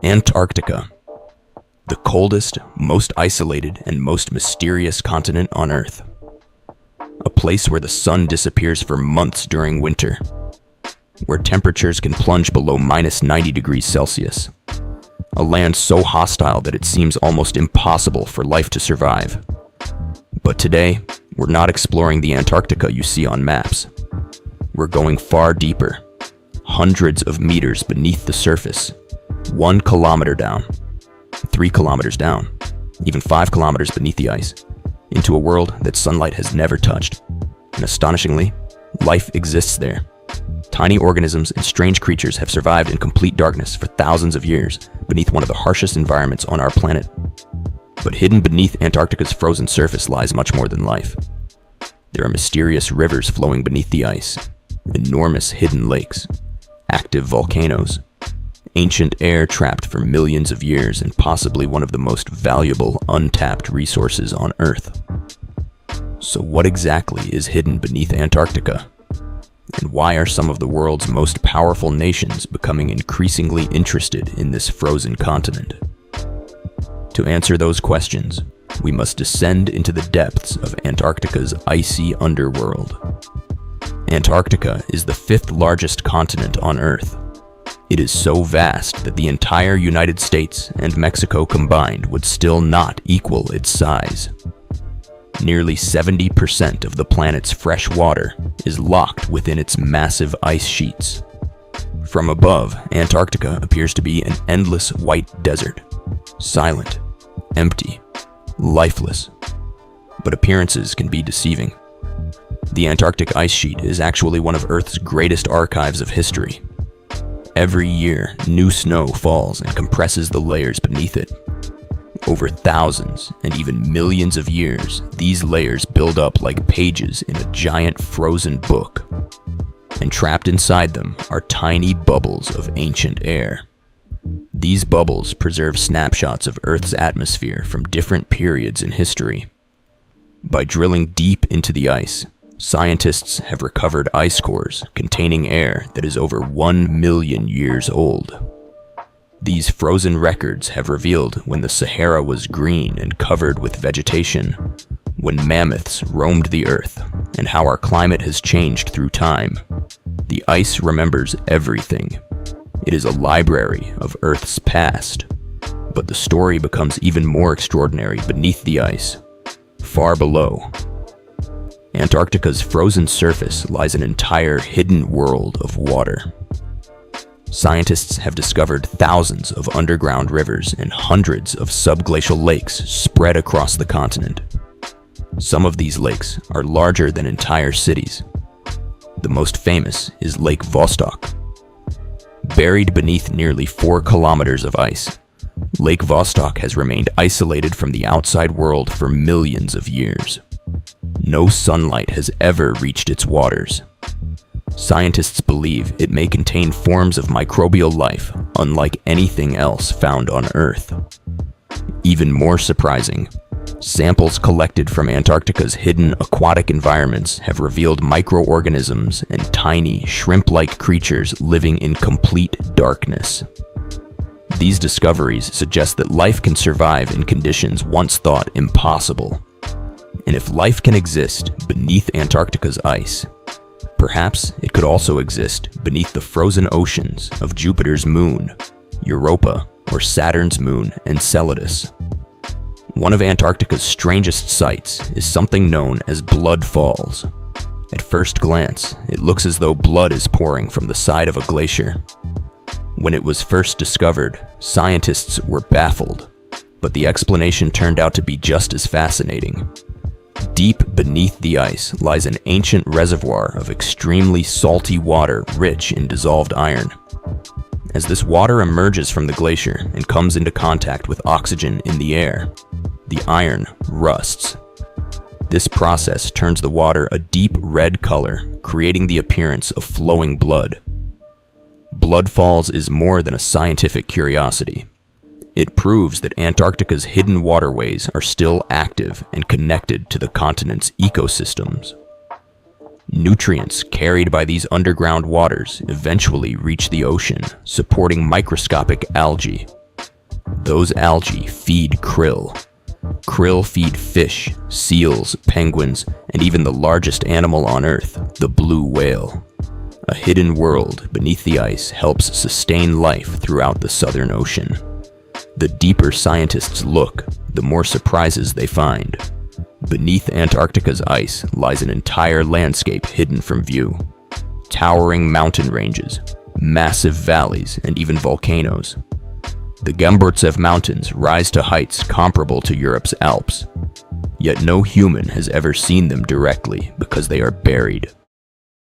Antarctica, the coldest, most isolated, and most mysterious continent on Earth. A place where the sun disappears for months during winter, where temperatures can plunge below -90 degrees Celsius. A land so hostile that it seems almost impossible for life to survive. But today, we're not exploring the Antarctica you see on maps. We're going far deeper, hundreds of meters beneath the surface, 1 kilometer down, 3 kilometers down, even 5 kilometers beneath the ice, into a world that sunlight has never touched. And astonishingly, life exists there. Tiny organisms and strange creatures have survived in complete darkness for thousands of years beneath one of the harshest environments on our planet. But hidden beneath Antarctica's frozen surface lies much more than life. There are mysterious rivers flowing beneath the ice, enormous hidden lakes, active volcanoes, ancient air trapped for millions of years, and possibly one of the most valuable untapped resources on Earth. So what exactly is hidden beneath Antarctica? And why are some of the world's most powerful nations becoming increasingly interested in this frozen continent? To answer those questions, we must descend into the depths of Antarctica's icy underworld. Antarctica is the 5th largest continent on Earth. It is so vast that the entire United States and Mexico combined would still not equal its size. Nearly 70% of the planet's fresh water is locked within its massive ice sheets. From above, Antarctica appears to be an endless white desert, silent, empty, lifeless. But appearances can be deceiving. The Antarctic ice sheet is actually one of Earth's greatest archives of history. Every year, new snow falls and compresses the layers beneath it. Over thousands and even millions of years, these layers build up like pages in a giant frozen book. And trapped inside them are tiny bubbles of ancient air. These bubbles preserve snapshots of Earth's atmosphere from different periods in history. By drilling deep into the ice, scientists have recovered ice cores containing air that is over 1 million years old. These frozen records have revealed when the Sahara was green and covered with vegetation, when mammoths roamed the earth, and how our climate has changed through time. The ice remembers everything. It is a library of Earth's past. But the story becomes even more extraordinary beneath the ice, far below. Antarctica's frozen surface lies an entire hidden world of water. Scientists have discovered thousands of underground rivers and hundreds of subglacial lakes spread across the continent. Some of these lakes are larger than entire cities. The most famous is Lake Vostok. Buried beneath nearly 4 kilometers of ice, Lake Vostok has remained isolated from the outside world for millions of years. No sunlight has ever reached its waters. Scientists believe it may contain forms of microbial life unlike anything else found on Earth. Even more surprising, samples collected from Antarctica's hidden aquatic environments have revealed microorganisms and tiny, shrimp-like creatures living in complete darkness. These discoveries suggest that life can survive in conditions once thought impossible. And if life can exist beneath Antarctica's ice, perhaps it could also exist beneath the frozen oceans of Jupiter's moon, Europa, or Saturn's moon, Enceladus. One of Antarctica's strangest sights is something known as blood falls. At first glance, it looks as though blood is pouring from the side of a glacier. When it was first discovered, scientists were baffled, but the explanation turned out to be just as fascinating. Deep beneath the ice lies an ancient reservoir of extremely salty water rich in dissolved iron. As this water emerges from the glacier and comes into contact with oxygen in the air, the iron rusts. This process turns the water a deep red color, creating the appearance of flowing blood. Blood falls is more than a scientific curiosity. It proves that Antarctica's hidden waterways are still active and connected to the continent's ecosystems. Nutrients carried by these underground waters eventually reach the ocean, supporting microscopic algae. Those algae feed krill. Krill feed fish, seals, penguins, and even the largest animal on Earth, the blue whale. A hidden world beneath the ice helps sustain life throughout the Southern Ocean. The deeper scientists look, the more surprises they find. Beneath Antarctica's ice lies an entire landscape hidden from view. Towering mountain ranges, massive valleys, and even volcanoes. The Gemburtsev Mountains rise to heights comparable to Europe's Alps. Yet no human has ever seen them directly because they are buried